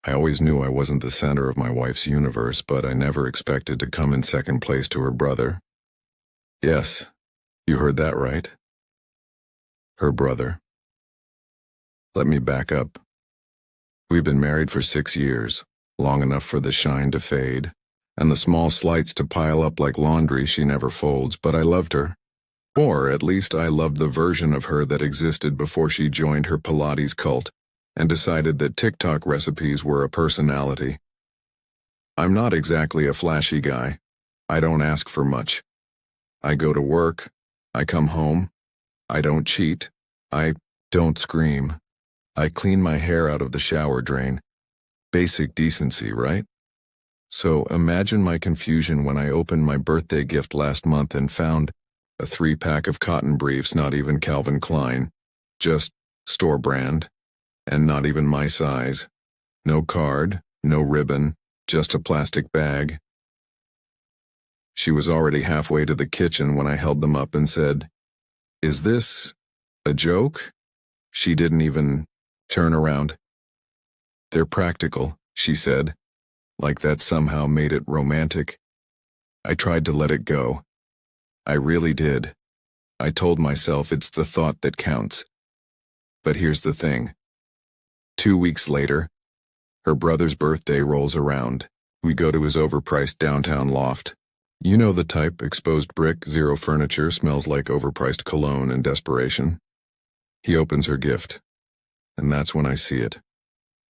I always knew I wasn't the center of my wife's universe, but I never expected to come in second place to her brother. Yes, you heard that right. Her brother. Let me back up. We've been married for 6 years, long enough for the shine to fade, and the small slights to pile up like laundry she never folds, but I loved her. Or at least I loved the version of her that existed before she joined her Pilates cult and decided that TikTok recipes were a personality. I'm not exactly a flashy guy. I don't ask for much. I go to work. I come home. I don't cheat. I don't scream. I clean my hair out of the shower drain. Basic decency, right? So imagine my confusion when I opened my birthday gift last month and found a 3-pack of cotton briefs, not even Calvin Klein, just store brand, and not even my size. No card, no ribbon, just a plastic bag. She was already halfway to the kitchen when I held them up and said, "Is this a joke?" She didn't even turn around. "They're practical," she said, like that somehow made it romantic. I tried to let it go. I really did. I told myself it's the thought that counts. But here's the thing. 2 weeks later, her brother's birthday rolls around. We go to his overpriced downtown loft. You know the type, exposed brick, zero furniture, smells like overpriced cologne and desperation. He opens her gift, and that's when I see it.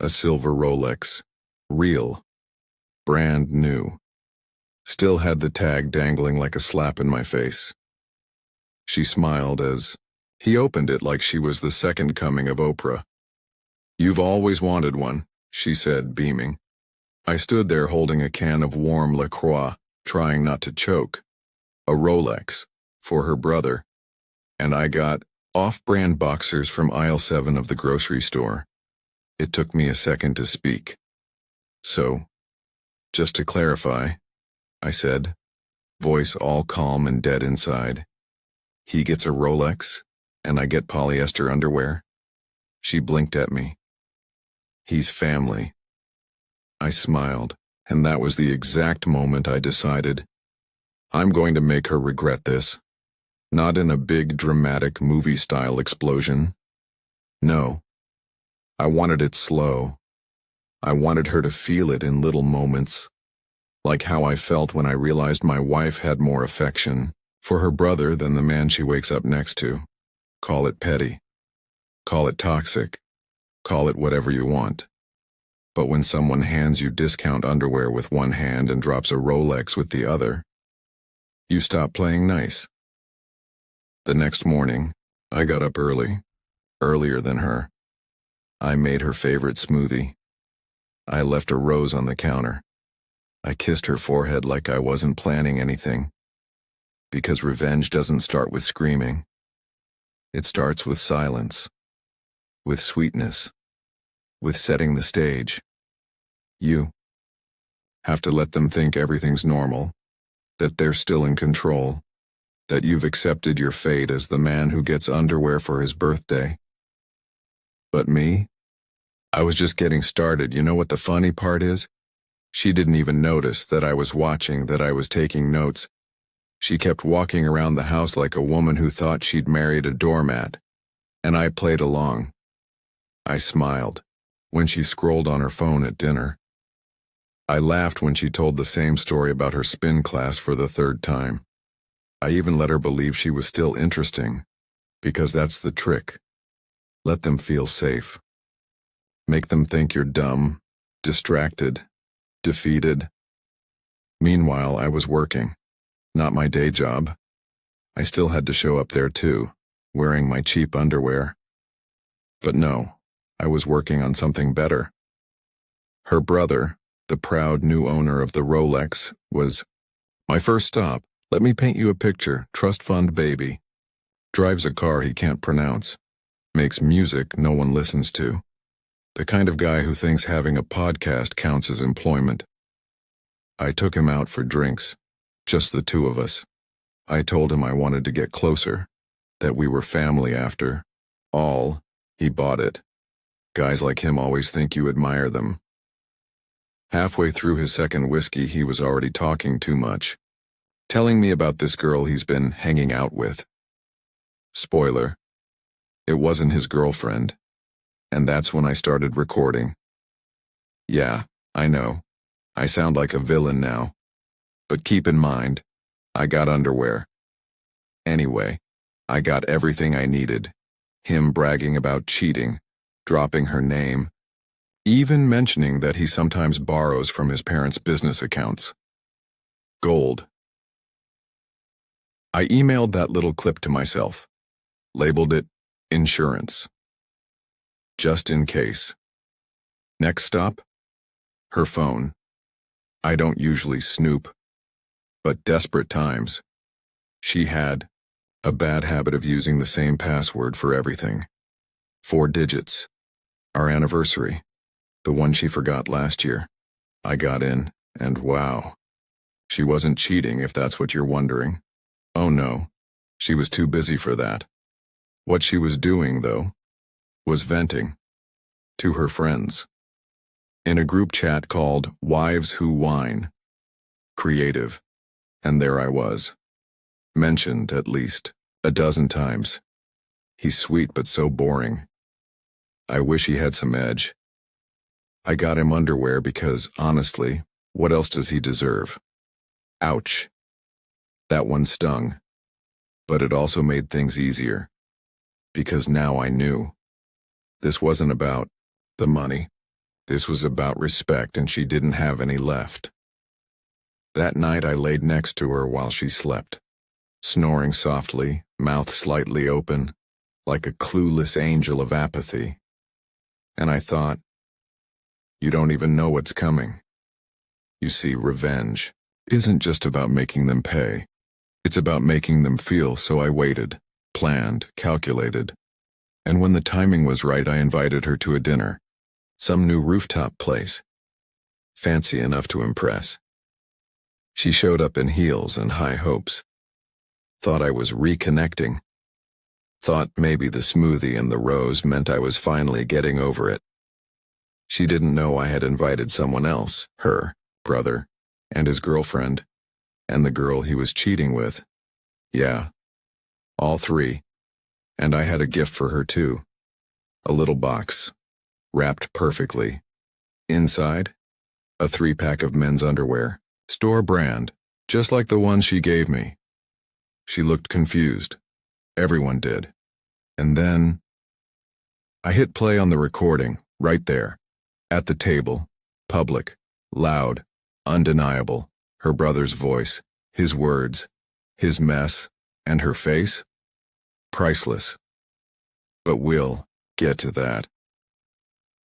A silver Rolex. Real. Brand new. Still had the tag dangling like a slap in my face. She smiled as he opened it like she was the second coming of Oprah. "You've always wanted one," she said, beaming. I stood there holding a can of warm LaCroix, trying not to choke. A Rolex, for her brother. And I got off-brand boxers from aisle 7 of the grocery store. It took me a second to speak. "So, just to clarify," I said, voice all calm and dead inside. "He gets a Rolex, and I get polyester underwear?" She blinked at me. "He's family." I smiled, and that was the exact moment I decided, I'm going to make her regret this. Not in a big, dramatic, movie-style explosion. No. I wanted it slow. I wanted her to feel it in little moments. Like how I felt when I realized my wife had more affection for her brother than the man she wakes up next to. Call it petty. Call it toxic. Call it whatever you want. But when someone hands you discount underwear with one hand and drops a Rolex with the other, you stop playing nice. The next morning, I got up early, earlier than her. I made her favorite smoothie. I left a rose on the counter. I kissed her forehead like I wasn't planning anything. Because revenge doesn't start with screaming. It starts with silence. With sweetness. With setting the stage. You have to let them think everything's normal. That they're still in control. That you've accepted your fate as the man who gets underwear for his birthday. But me? I was just getting started. You know what the funny part is? She didn't even notice that I was watching, that I was taking notes. She kept walking around the house like a woman who thought she'd married a doormat. And I played along. I smiled when she scrolled on her phone at dinner. I laughed when she told the same story about her spin class for the 3rd time. I even let her believe she was still interesting, because that's the trick. Let them feel safe. Make them think you're dumb, distracted, defeated. Meanwhile, I was working, not my day job. I still had to show up there too, wearing my cheap underwear. But no, I was working on something better. Her brother, the proud new owner of the Rolex, was my first stop. Let me paint you a picture. Trust fund baby. Drives a car he can't pronounce. Makes music no one listens to. The kind of guy who thinks having a podcast counts as employment. I took him out for drinks. Just the two of us. I told him I wanted to get closer. That we were family after all. He bought it. Guys like him always think you admire them. Halfway through his second whiskey, he was already talking too much, telling me about this girl he's been hanging out with. Spoiler, it wasn't his girlfriend, and that's when I started recording. Yeah, I know, I sound like a villain now, but keep in mind, I got underwear. Anyway, I got everything I needed. Him bragging about cheating, dropping her name, even mentioning that he sometimes borrows from his parents' business accounts. Gold. I emailed that little clip to myself, labeled it insurance. Just in case. Next stop? Her phone. I don't usually snoop, but desperate times. She had a bad habit of using the same password for everything. 4 digits. Our anniversary. The one she forgot last year. I got in, and wow. She wasn't cheating, if that's what you're wondering. Oh no, she was too busy for that. What she was doing, though, was venting. To her friends. In a group chat called Wives Who Whine. Creative. And there I was. Mentioned, at least, a dozen times. He's sweet but so boring. I wish he had some edge. I got him underwear because, honestly, what else does he deserve? Ouch. That one stung. But it also made things easier. Because now I knew. This wasn't about the money. This was about respect, and she didn't have any left. That night I laid next to her while she slept, snoring softly, mouth slightly open, like a clueless angel of apathy. And I thought, you don't even know what's coming. You see, revenge isn't just about making them pay. It's about making them feel, so I waited, planned, calculated. And when the timing was right, I invited her to a dinner. Some new rooftop place. Fancy enough to impress. She showed up in heels and high hopes. Thought I was reconnecting. Thought maybe the smoothie and the rose meant I was finally getting over it. She didn't know I had invited someone else, her brother, and his girlfriend, and the girl he was cheating with. Yeah, all 3. And I had a gift for her too. A little box. Wrapped perfectly. Inside, a 3-pack of men's underwear, store brand, just like the ones she gave me. She looked confused. Everyone did. And then, I hit play on the recording, right there, at the table, public, loud, undeniable, her brother's voice, his words, his mess, and her face. Priceless. But we'll get to that.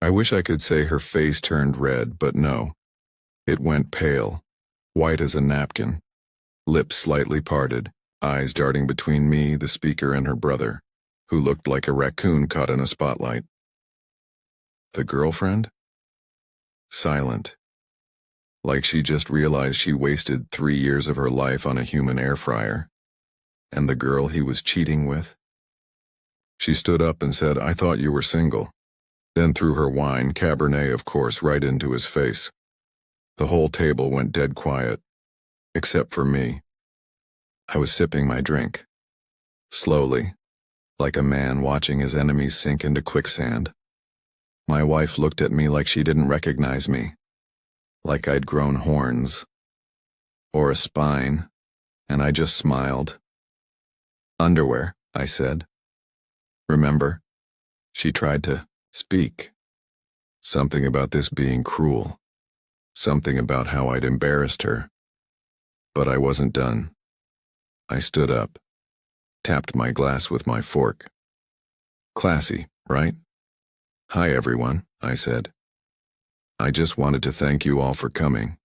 I wish I could say her face turned red, but no. It went pale, white as a napkin, lips slightly parted, eyes darting between me, the speaker, and her brother, who looked like a raccoon caught in a spotlight. The girlfriend? Silent. Like she just realized she wasted 3 years of her life on a human air fryer. And the girl he was cheating with? She stood up and said, "I thought you were single." Then threw her wine, Cabernet of course, right into his face. The whole table went dead quiet, except for me. I was sipping my drink. Slowly, like a man watching his enemies sink into quicksand. My wife looked at me like she didn't recognize me, like I'd grown horns, or a spine, and I just smiled. "Underwear," I said. "Remember?" She tried to speak. Something about this being cruel. Something about how I'd embarrassed her. But I wasn't done. I stood up, tapped my glass with my fork. Classy, right? "Hi everyone," I said. "I just wanted to thank you all for coming.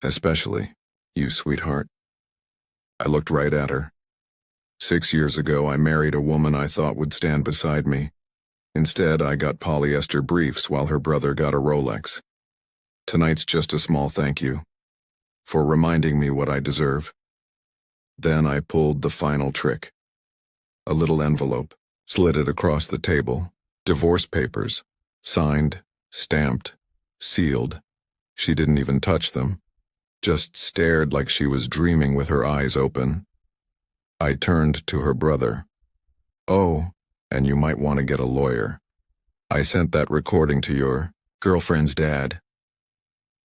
Especially you, sweetheart." I looked right at her. 6 years ago, I married a woman I thought would stand beside me. Instead, I got polyester briefs while her brother got a Rolex. Tonight's just a small thank you for reminding me what I deserve. Then I pulled the final trick. A little envelope, slid it across the table, divorce papers, signed, stamped, sealed, She didn't even touch them, just stared like she was dreaming with her eyes open. I turned to her brother. "Oh, and you might want to get a lawyer. I sent that recording to your girlfriend's dad.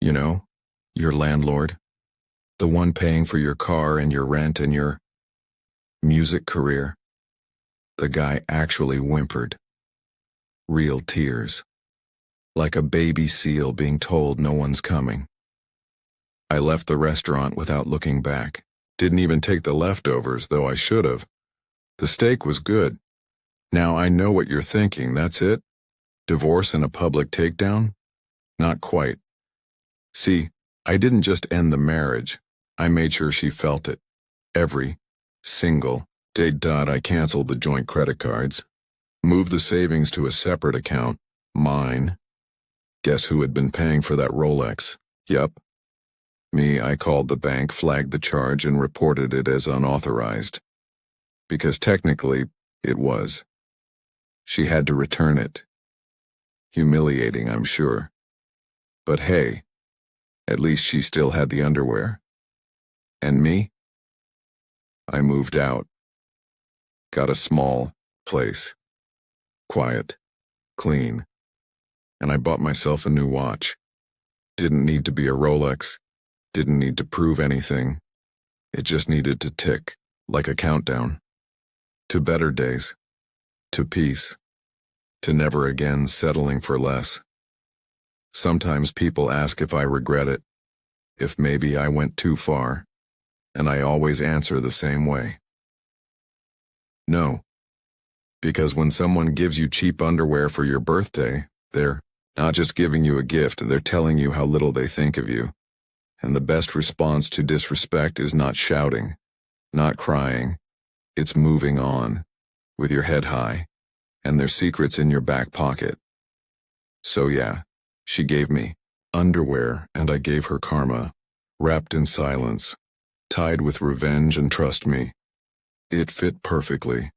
You know, your landlord. The one paying for your car and your rent and your music career." The guy actually whimpered. Real tears. Like a baby seal being told no one's coming. I left the restaurant without looking back. Didn't even take the leftovers, though I should have. The steak was good. Now I know what you're thinking, that's it? Divorce and a public takedown? Not quite. See, I didn't just end the marriage. I made sure she felt it. Every single day. I canceled the joint credit cards. Moved the savings to a separate account. Mine. Guess who had been paying for that Rolex? Yup. Me. I called the bank, flagged the charge, and reported it as unauthorized. Because technically, it was. She had to return it. Humiliating, I'm sure. But hey, at least she still had the underwear. And me? I moved out. Got a small place. Quiet. Clean. And I bought myself a new watch. Didn't need to be a Rolex. Didn't need to prove anything. It just needed to tick, like a countdown. To better days. To peace. To never again settling for less. Sometimes people ask if I regret it, if maybe I went too far, and I always answer the same way. No. Because when someone gives you cheap underwear for your birthday, they're not just giving you a gift, they're telling you how little they think of you. And the best response to disrespect is not shouting, not crying. It's moving on, with your head high, and their secrets in your back pocket. So yeah, she gave me underwear, and I gave her karma, wrapped in silence, tied with revenge, and trust me, it fit perfectly.